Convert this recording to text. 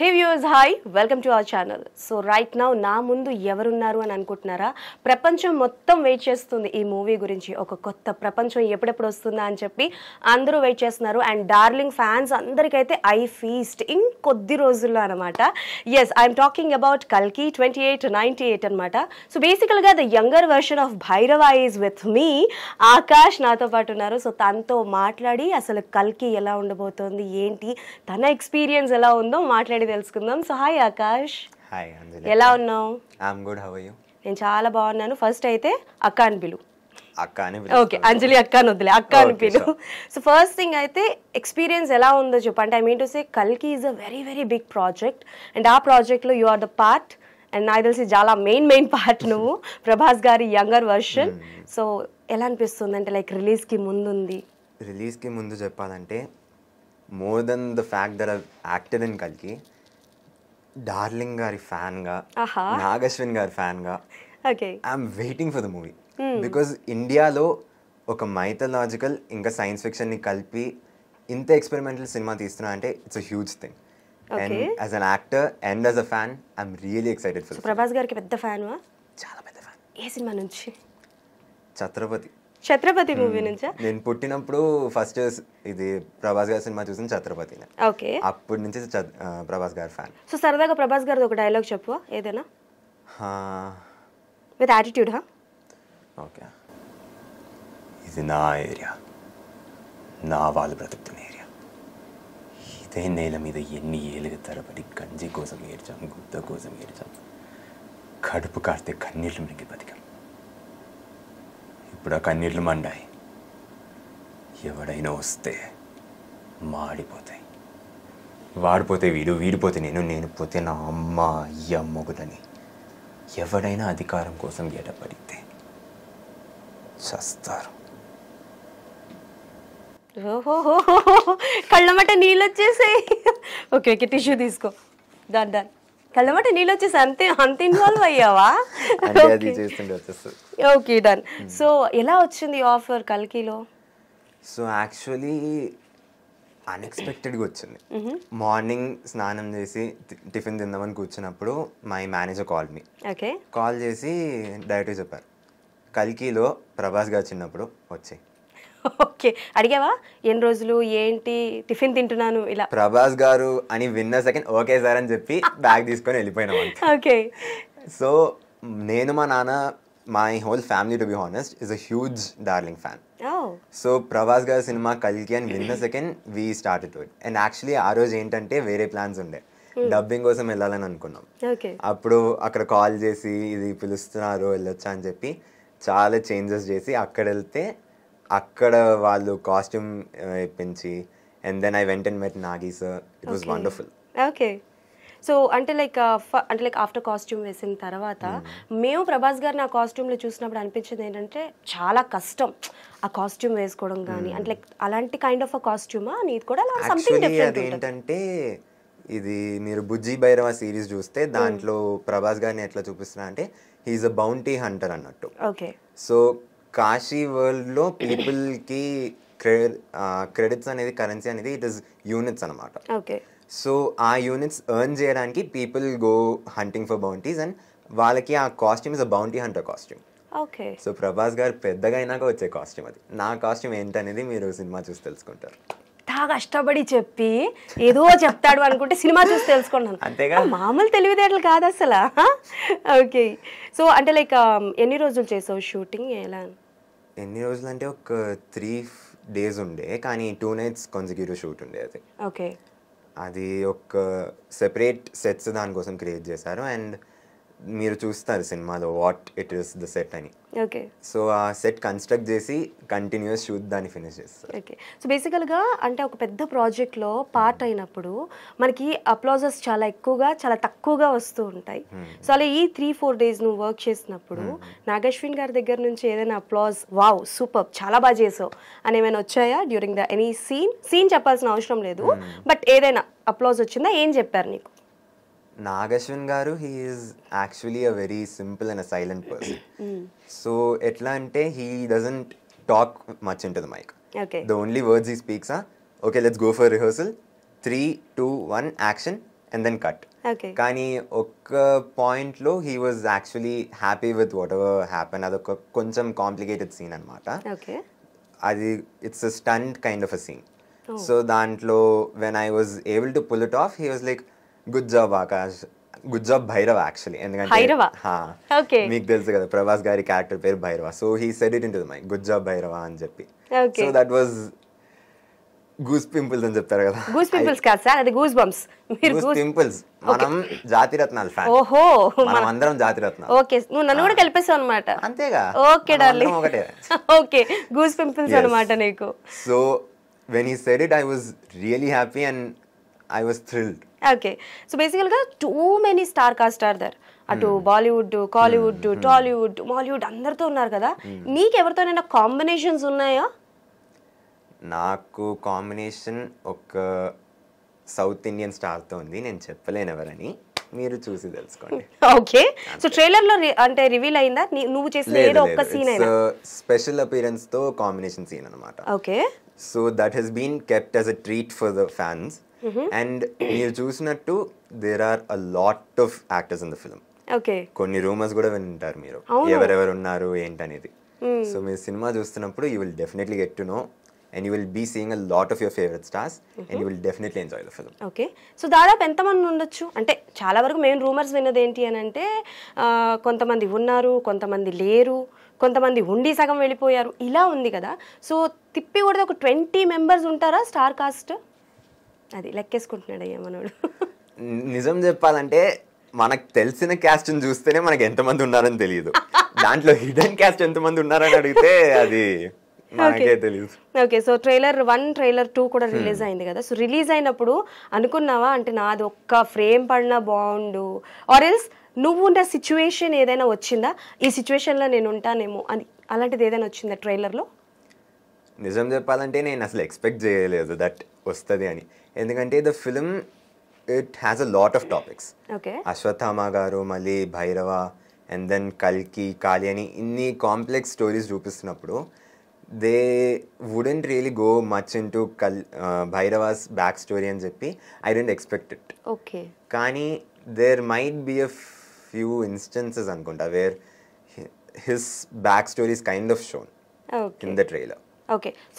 Hey viewers, hi, welcome to our channel. So right now నా ముందు ఎవరున్నారు అని అనుకుంటున్నారా? ప్రపంచం మొత్తం వెయిట్ చేస్తుంది ఈ మూవీ గురించి. ఒక కొత్త ప్రపంచం ఎప్పుడెప్పుడు వస్తుందా అని చెప్పి అందరూ వెయిట్ చేస్తున్నారు. అండ్ డార్లింగ్ ఫ్యాన్స్ అందరికైతే ఐ ఫీస్ట్ ఇంకొద్ది రోజుల్లో అనమాట. ఎస్, ఐఎమ్ టాకింగ్ అబౌట్ కల్కి 2898 అనమాట. సో బేసికల్గా the younger version of Bhairava is with me. Akash నాతో పాటు ఉన్నారు. సో తనతో మాట్లాడి అసలు కల్కి ఎలా ఉండబోతోంది, ఏంటి, తన ఎక్స్పీరియన్స్ ఎలా ఉందో మాట్లాడి తెలుసుకుందాం. So hi Akash. Hi Anjali. ఎలా ఉన్నావు? I'm good. How are you? నేను చాలా బాగున్నాను. ఫస్ట్ అయితే అక్క అని పిలు. అక్క అని ఓకే, అంజలి అక్క అని వదిలే, అక్క అని పిలు. సో ఫస్ట్ థింగ్ అయితే ఎక్స్పీరియన్స్ ఎలా ఉందో చెప్పు. అంటే ఐ మీన్ టు సే కల్కి is a very very big project and ఆ ప్రాజెక్ట్లో you are the part and నాకు తెలిసి చాలా మెయిన్ పార్ట్ నువ్వు, ప్రభాస్ గారి యంగర్ వర్షన్. సో ఎలా అనిపిస్తుంది అంటే లైక్ రిలీజ్కి ముందు ఉంది? రిలీజ్కి ముందు చెప్పాలంటే more than the fact that I acted in కల్కి, డార్లింగ్ గారి ఫ్యాన్గా, నాగశ్విన్ గారి ఫ్యాన్గా okay I'm waiting for the movie. Because ఇండియాలో ఒక మైథలాజికల్ ఇంకా సైన్స్ ఫిక్షన్ని కలిపి ఇంత ఎక్స్పెరిమెంటల్ సినిమా తీస్తున్నా అంటే it's a huge thing. And as an actor and as a fan I'm really excited for. Prabhas గారికి పెద్ద ఫ్యాన్వా? చాలా పెద్ద ఫ్యాన్. ఏ సినిమా నుంచి? ఛత్రపతి మూవీ నుంచా? నేను పుట్టినప్పుడు ఫస్ట్ ఇది ప్రభాస్ గారి సినిమా చూసిన ఛత్రపతి. ఓకే, అప్పటి నుంచి ప్రభాస్ గారి ఫ్యాన్. సో సరదాగా ప్రభాస్ గారిది ఒక డైలాగ్ చెప్పు ఏదైనా, విత్ యాటిట్యూడ్. ఓకే, ఇది నా ఏరియా, నా వాళ్ళు బ్రతుకుతున్న ఏరియా. ఇదే నేల మీద ఎన్ని ఏళ్ళకి తరబడి గంజి కోసం ఏడ్చాం, గుద్ద కోసం ఏడ్చాం, కడుపు కాస్తే కన్నీళ్ళు మింగి బతికాం. ఇప్పుడు ఆ కన్నీళ్ళు మండాయి. ఎవడైనా వస్తే మాడిపోతాయి. వాడిపోతే వీడిపోతే నేను పోతే నా అమ్మ అయ్య మొగుడని. ఎవడైనా అధికారం కోసం గెటపడితే చస్తారు. ఓహో, కళ్ళమట నీళ్ళు వచ్చేసాయి. ఓకే, టిష్యూ తీసుకో. డన్. కళ్ళమట నీళ్ళు వచ్చేసి అంత ఇన్వాల్వ్ అయ్యావా? Okay, done. సో ఎలా వచ్చింది ఆఫర్ కల్కిలో? సో యాక్చువల్లీ అన్ఎక్స్పెక్టెడ్గా వచ్చింది. మార్నింగ్ స్నానం చేసి టిఫిన్ తిందామని కూర్చున్నప్పుడు my manager call me. Okay, call చేసి డైరెక్ట్గా చెప్పారు, కల్కిలో ప్రభాస్ గారు చిన్నప్పుడు వచ్చాయి. ఓకే, అడిగావా ఎన్ని రోజులు ఏంటి టిఫిన్ తింటున్నాను ఇలా? ప్రభాస్ గారు అని విన్న సెకండ్ ఓకే సార్ అని చెప్పి బ్యాగ్ తీసుకొని వెళ్ళిపోయినాం. ఓకే, సో నేను మా నాన్న, my whole family to be honest is a huge darling fan. So Prabhas గారి సినిమా కల్కి అని విన్న second we started to it. And actually ఆ రోజు ఏంటంటే వేరే ప్లాన్స్ ఉండే, డబ్బింగ్ కోసం వెళ్ళాలని అనుకున్నాం. అప్పుడు అక్కడ కాల్ చేసి ఇది పిలుస్తున్నారు వెళ్ళొచ్చా అని చెప్పి చాలా చేంజెస్ చేసి అక్కడ వెళ్తే అక్కడ వాళ్ళు కాస్ట్యూమ్ ఇప్పించి and then I went and met Nagi sir. It was wonderful. Okay, so అంటే లైక్ ఆఫ్టర్ కాస్ట్యూమ్ వేసిన తర్వాత మేము ప్రభాస్ గారిని ఆ కాస్ట్యూమ్లో చూసినప్పుడు అనిపించింది ఏంటంటే చాలా కష్టం ఆ కాస్ట్యూమ్ వేసుకోవడం కానీ, అంటే లైక్ అలాంటి కైండ్ ఆఫ్ అ కాస్ట్యూమా నీది కూడా? ఏంటంటే ఇది మీరు బుజ్జి భైరవ సిరీస్ చూస్తే దాంట్లో ప్రభాస్ గారిని ఎట్లా చూపిస్తున్నా అంటే హీఈస్ అ బౌంటీ హంటర్ అన్నట్టు. ఓకే, సో కాశీ వరల్డ్లో పీపుల్కి క్రెడిట్స్ అనేది, కరెన్సీ అనేది ఇట్ ఇస్ యూనిట్స్ అనమాట. ఓకే, సో ఆ యూనిట్స్ ఎర్న్ చేయడానికి people go hunting for bounties and వాళ్ళకి ఆ costume is a bounty hunter costume. Okay, so Prabhas గారు పెద్దగా అయినాక వచ్చే కాస్ట్యూమ్ అది. నా కాస్ట్యూమ్ ఏంటనేది మీరు సినిమా చూసి తెలుసుకుంటారు. కష్టపడి చెప్పి ఏదో చెప్తాడు అనుకుంటే సినిమా చూసి తెలుసుకున్నాను. అంతేగా, మామూలు తెలివితేటలు కాదు అసలు. ఓకే, సో అంటే లైక్ ఎన్ని రోజులు చేసావు షూటింగ్? ఎలా? ఎన్ని రోజులు అంటే ఒక 3 days ఉండే, కానీ 2 nights కాన్సిక్యూటివ్ షూట్ ఉండే అది. ఓకే, అది ఒక సెపరేట్ సెట్స్ దానికోసం క్రియేట్ చేశారు. అండ్ మీరు చూస్తారు సినిమాలో what it is the set అని. ఓకే, సో ఆ సెట్ కన్స్ట్రక్ట్ చేసి కంటిన్యూస్ షూట్ దాన్ని ఫినిష్ చేస్తారు. ఓకే, సో బేసికల్గా అంటే ఒక పెద్ద ప్రాజెక్ట్లో పార్ట్ అయినప్పుడు మనకి అప్లాజెస్ చాలా ఎక్కువగా చాలా తక్కువగా వస్తూ ఉంటాయి. సో అలా ఈ 3-4 days నువ్వు వర్క్ చేసినప్పుడు నాగశ్విన్ గారి దగ్గర నుంచి ఏదైనా అప్లాజ్, వావ్ సూపర్ చాలా బాగా చేసావు అని ఏమైనా వచ్చాయా డ్యూరింగ్ ద ఎనీ సీన్? చెప్పాల్సిన అవసరం లేదు, బట్ ఏదైనా అప్లాజ్ వచ్చిందా? ఏం చెప్పారు నీకు? నాగశ్విన్ గారు he is actually a very simple and a silent person. So ఎట్లా అంటే he doesn't talk much into the mic. The only words he speaks are okay let's go for rehearsal, 3, 2, 1 action and then cut. Okay కానీ ఒక్క పాయింట్లో he was actually happy with whatever happen. అదొక కొంచెం complicated scene అనమాట. Okay అది it's a stunt kind of a scene. So దాంట్లో when I was able to pull it off, he was like good job Akash, good job Bhairava actually. ఎందుకంటే మీకు తెలుసు కదా ప్రభాస్ గారి క్యారెక్టర్ పేరు Bhairava. So he said it into the mic, good job Bhairava అని చెప్పి. So that was goose pimples అని చెప్తారు కదా. గూస్ పింపుల్స్ కాదు సార్, అది గూస్ బంప్స్. Goose pimples. మనం జాతిరత్నాలు ఫ్యాన్. ఓహో, మనం అందరం జాతిరత్నాలు. ఓకే, నువ్వు నన్ను కూడా కలిపేసావు అనమాట. అంతేగా. ఓకే డార్లింగ్, ఒకటే. ఓకే, గూస్ పింపుల్స్ అనమాట నీకు. So when he said it, I was really happy and I was thrilled. Okay, so basically too many star cast are there. అటు బాలీవుడ్, కాలీవుడ్, టాలీవుడ్, మాలీవుడ్ అందరితో ఉన్నారు కదా. నీకు ఎవరితోనైనా కాంబినేషన్స్ ఉన్నాయా? నాకు కాంబినేషన్ ఒక సౌత్ ఇండియన్ స్టార్తో ఉంది. నేను చెప్పలేను ఎవరని, మీరు చూసి తెలుసుకోండి. ఓకే, సో ట్రైలర్ లో అంటే రివీల్ అయిందా నువ్వు చేసిన ఏదో ఒక్క సీన్ అయినా? స్పెషల్ అపియరెన్స్ తో కాంబినేషన్ సీన్ అన్నమాట. Okay, so that he's been kept as a treat for the fans. And మీరు చూసినట్టు there are a lot of actors in the film. Okay, కొన్ని రూమర్స్ కూడా వింటారు మీరు, ఎవరెవరు ఉన్నారు ఏంటనేది. సో మీరు సినిమా చూస్తున్నప్పుడు you will definitely get to know and you will be seeing a lot of your favorite stars and you will definitely enjoy the film. Okay, so దాదాపు ఎంతమంది ఉండొచ్చు? అంటే చాలా వరకు మేము రూమర్స్ విన్నది ఏంటి అని అంటే కొంతమంది ఉన్నారు, కొంతమంది లేరు, కొంతమంది ఉండి సగం వెళ్ళిపోయారు, ఇలా ఉంది కదా. సో తిప్పి కూడా ఒక 20 మెంబర్స్ ఉంటారా స్టార్ కాస్ట్? అది లెక్కేసుకుంటున్నాడు అయ్యా మనోడు. నిజం చెప్పాలంటే మనకు తెలిసిన క్యాస్ట్ చూస్తేనే మనకి ఎంతమంది ఉన్నారని తెలియదు. దాంట్లో హిడెన్ క్యాస్ట్ ఎంతమంది ఉన్నారని అడిగితే అది ఓకే, సో ట్రైలర్ 1, ట్రైలర్ 2 కూడా రిలీజ్ అయింది కదా. సో రిలీజ్ అయినప్పుడు అనుకున్నావా అంటే నాది ఒక్క ఫ్రేమ్ పడినా బాగుండు, ఆర్ ఎల్స్ నువ్వు ఉన్న సిచ్యువేషన్ ఏదైనా వచ్చిందా, ఈ సిచ్యువేషన్లో నేను ఉంటానేమో అని, అలాంటిది ఏదైనా వచ్చిందా ట్రైలర్లో? నిజం చెప్పాలంటే నేను అసలు ఎక్స్పెక్ట్ చేయలేదు దట్ వస్తుంది అని. ఎందుకంటే the film it has a lot of topics. Ashwatthama గారు, మళ్ళీ భైరవ, అండ్ దెన్ కల్కి, కాళీ అని ఇన్ని కాంప్లెక్స్ స్టోరీస్ చూపిస్తున్నప్పుడు they wouldn't really go much into Bhairava's backstory and చెప్పి I didn't expect it. Okay. కానీ there might be a few instances అనుకుంటా where his backstory is kind of shown in the trailer. Okay. So